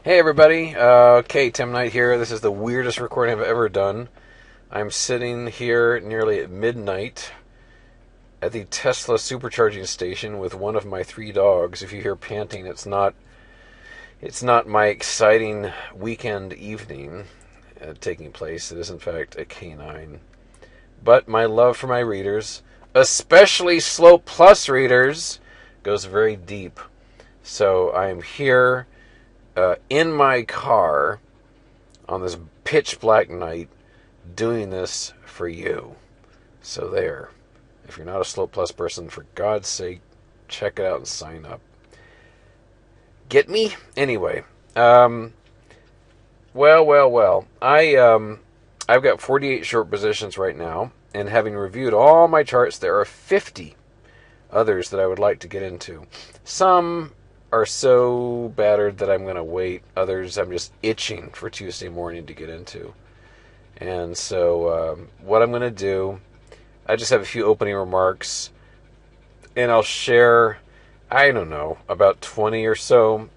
Hey everybody, okay, Tim Knight here. This is the weirdest recording I've ever done. I'm sitting here nearly at midnight at the Tesla supercharging station with one of my three dogs. If you hear panting, it's not my exciting weekend evening taking place. It is in fact a canine. But my love for my readers, especially Slope Plus readers, goes very deep. So I am here in my car on this pitch black night doing this for you. So there. If you're not a Slope Plus person, for God's sake, check it out and sign up. Get me? Anyway. Well. I've got 48 short positions right now, and having reviewed all my charts, there are 50 others that I would like to get into. Some are so battered that I'm going to wait. Others I'm just itching for Tuesday morning to get into. And so what I'm going to do, I just have a few opening remarks, and I'll share, I don't know, about 20 or so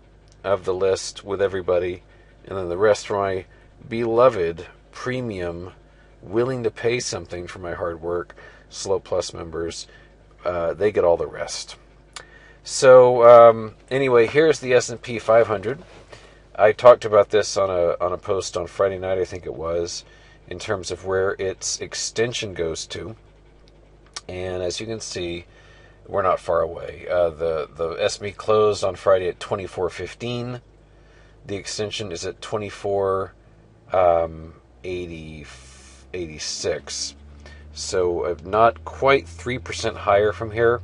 of the list with everybody, and then the rest for my beloved premium, willing to pay something for my hard work, Slope Plus members. They get all the rest. So anyway, here's the S&P 500. I talked about this on a post on Friday night, I think it was, in terms of where its extension goes to. And as you can see, we're not far away. The S&P closed on Friday at 24.15. The extension is at 24.86. So not quite 3% higher from here.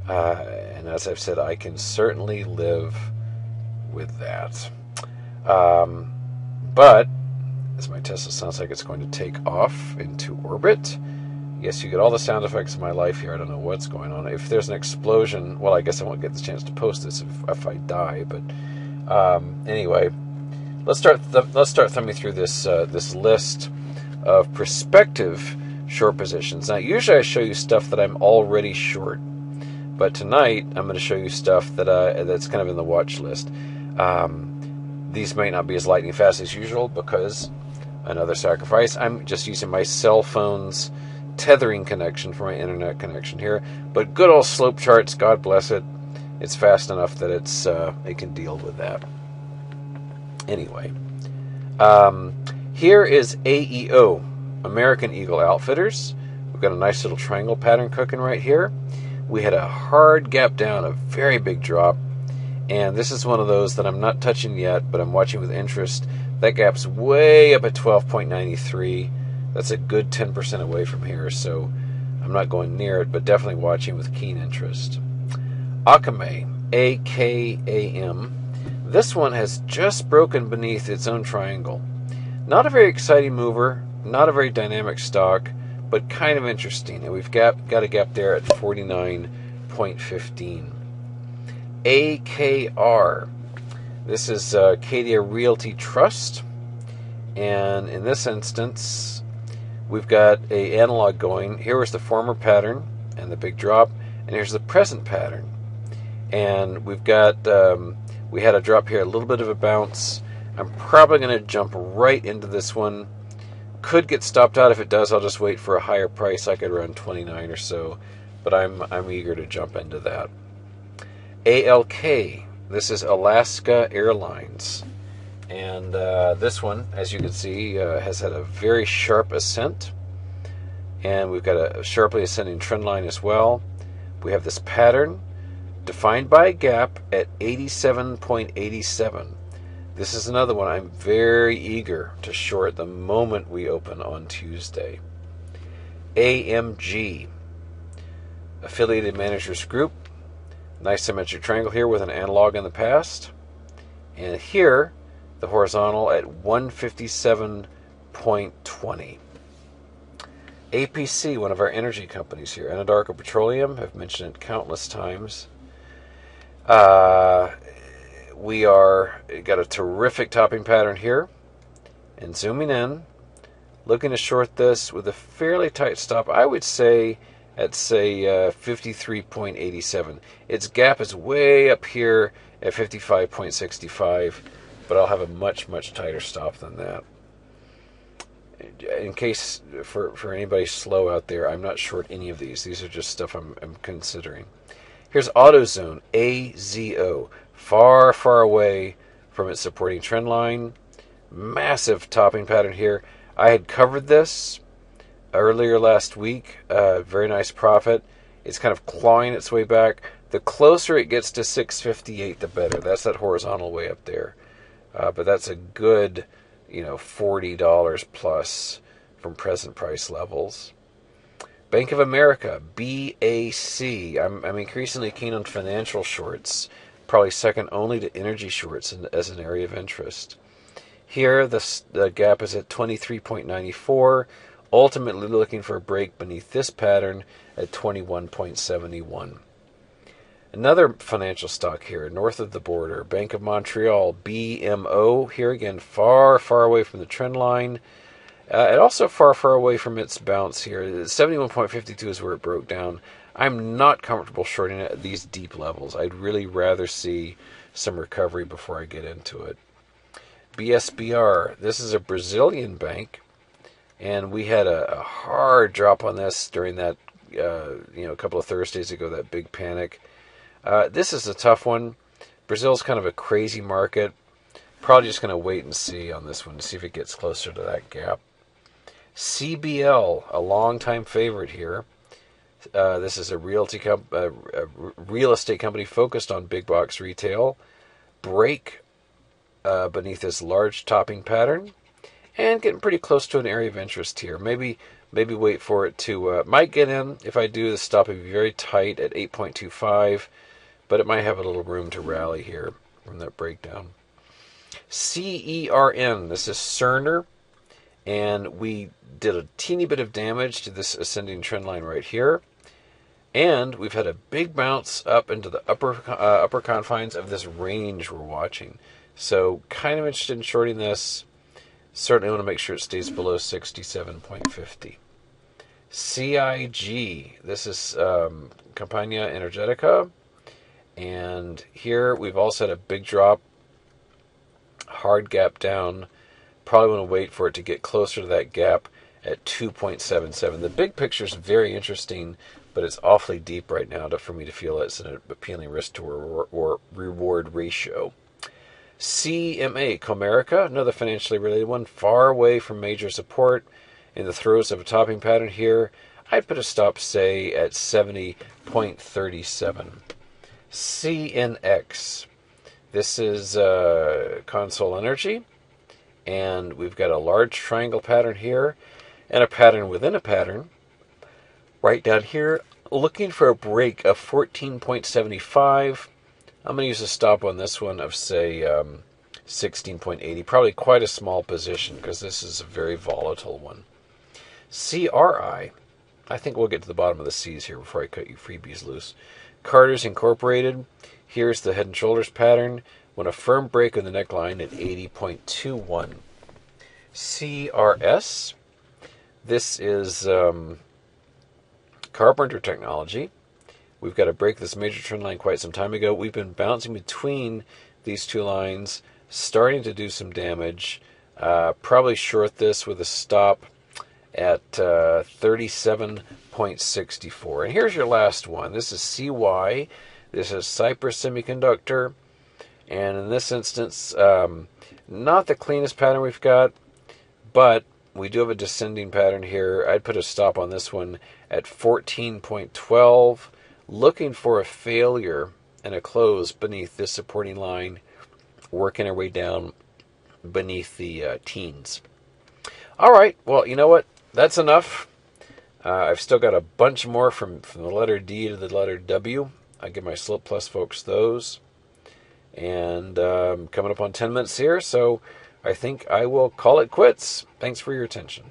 And as I've said, I can certainly live with that. But as my Tesla sounds like it's going to take off into orbit. Yes, you get all the sound effects of my life here. I don't know what's going on. If there's an explosion, well, I guess I won't get the chance to post this if I die. But anyway, let's start thumbing through this list of prospective short positions. Now, usually I show you stuff that I'm already short. But tonight, I'm going to show you stuff that's kind of in the watch list. These might not be as lightning fast as usual because another sacrifice. I'm just using my cell phone's tethering connection for my internet connection here. But good old slope charts, God bless it. It's fast enough that it can deal with that. Anyway, here is AEO, American Eagle Outfitters. We've got a nice little triangle pattern cooking right here. We had a hard gap down, a very big drop, and this is one of those that I'm not touching yet, but I'm watching with interest. That gap's way up at 12.93. That's a good 10% away from here, so I'm not going near it, but definitely watching with keen interest. Akamai, AKAM. This one has just broken beneath its own triangle. Not a very exciting mover, not a very dynamic stock, but kind of interesting. And we've got a gap there at 49.15. AKR. This is Cadia Realty Trust. And in this instance, we've got a analog going. Here was the former pattern and the big drop. And here's the present pattern. And we've got, we had a drop here, a little bit of a bounce. I'm probably going to jump right into this one. Could get stopped out. If it does, I'll just wait for a higher price, like at around 29 or so. But I'm eager to jump into that. ALK. This is Alaska Airlines. And this one, as you can see, has had a very sharp ascent. And we've got a sharply ascending trend line as well. We have this pattern defined by a gap at 87.87. This is another one I'm very eager to short the moment we open on Tuesday. AMG, Affiliated Managers Group. Nice symmetric triangle here with an analog in the past. And here, the horizontal at 157.20. APC, one of our energy companies here. Anadarko Petroleum, I've mentioned it countless times. We got a terrific topping pattern here, and zooming in, looking to short this with a fairly tight stop. I would say at 53.87. Its gap is way up here at 55.65. but I'll have a much, much tighter stop than that. In case for anybody slow out there, I'm not short any of these. These are just stuff I'm considering. Here's AutoZone, AZO, far, far away from its supporting trend line. Massive topping pattern here. I had covered this earlier last week. Very nice profit. It's kind of clawing its way back. The closer it gets to 658, the better. That's that horizontal way up there. But that's a good, $40 plus from present price levels. Bank of America, BAC. I'm increasingly keen on financial shorts, probably second only to energy shorts as an area of interest. Here, the gap is at 23.94, ultimately looking for a break beneath this pattern at 21.71. Another financial stock here, north of the border, Bank of Montreal, BMO. Here again, far, far away from the trend line. And also far, far away from its bounce here. 71.52 is where it broke down. I'm not comfortable shorting it at these deep levels. I'd really rather see some recovery before I get into it. BSBR, this is a Brazilian bank, and we had a hard drop on this during that, a couple of Thursdays ago, that big panic. This is a tough one. Brazil's kind of a crazy market. Probably just going to wait and see on this one to see if it gets closer to that gap. CBL, a long-time favorite here. This is a real estate company focused on big box retail. Break beneath this large topping pattern, and getting pretty close to an area of interest here. Maybe wait for it to might get in. If I do, the stop would be very tight at 8.25, but it might have a little room to rally here from that breakdown. CERN, this is Cerner, and we did a teeny bit of damage to this ascending trend line right here, and we've had a big bounce up into the upper confines of this range we're watching. So kind of interested in shorting this. Certainly want to make sure it stays below 67.50. CIG, this is Compañía Energética, and here we've also had a big drop, hard gap down. Probably want to wait for it to get closer to that gap at 2.77. The big picture is very interesting, but it's awfully deep right now for me to feel it's an appealing risk to reward ratio. CMA, Comerica, another financially related one, far away from major support, in the throes of a topping pattern here. I'd put a stop, say, at 70.37. CNX, this is Consol Energy, and we've got a large triangle pattern here, and a pattern within a pattern, right down here, looking for a break of 14.75. I'm going to use a stop on this one of, say, 16.80. Probably quite a small position because this is a very volatile one. CRI. I think we'll get to the bottom of the C's here before I cut you freebies loose. Carter's Incorporated. Here's the head and shoulders pattern. When a firm break in the neckline at 80.21. CRS. This is Carpenter Technology. We've got to break this major trend line quite some time ago. We've been bouncing between these two lines, starting to do some damage. Probably short this with a stop at 37.64. And here's your last one. This is CY. This is Cypress Semiconductor. And in this instance, not the cleanest pattern we've got, but we do have a descending pattern here. I'd put a stop on this one at 14.12. Looking for a failure and a close beneath this supporting line, working our way down beneath the teens. All right, well, you know what? That's enough. I've still got a bunch more from the letter D to the letter W. I give my Slope Plus folks those. And coming up on 10 minutes here, so I think I will call it quits. Thanks for your attention.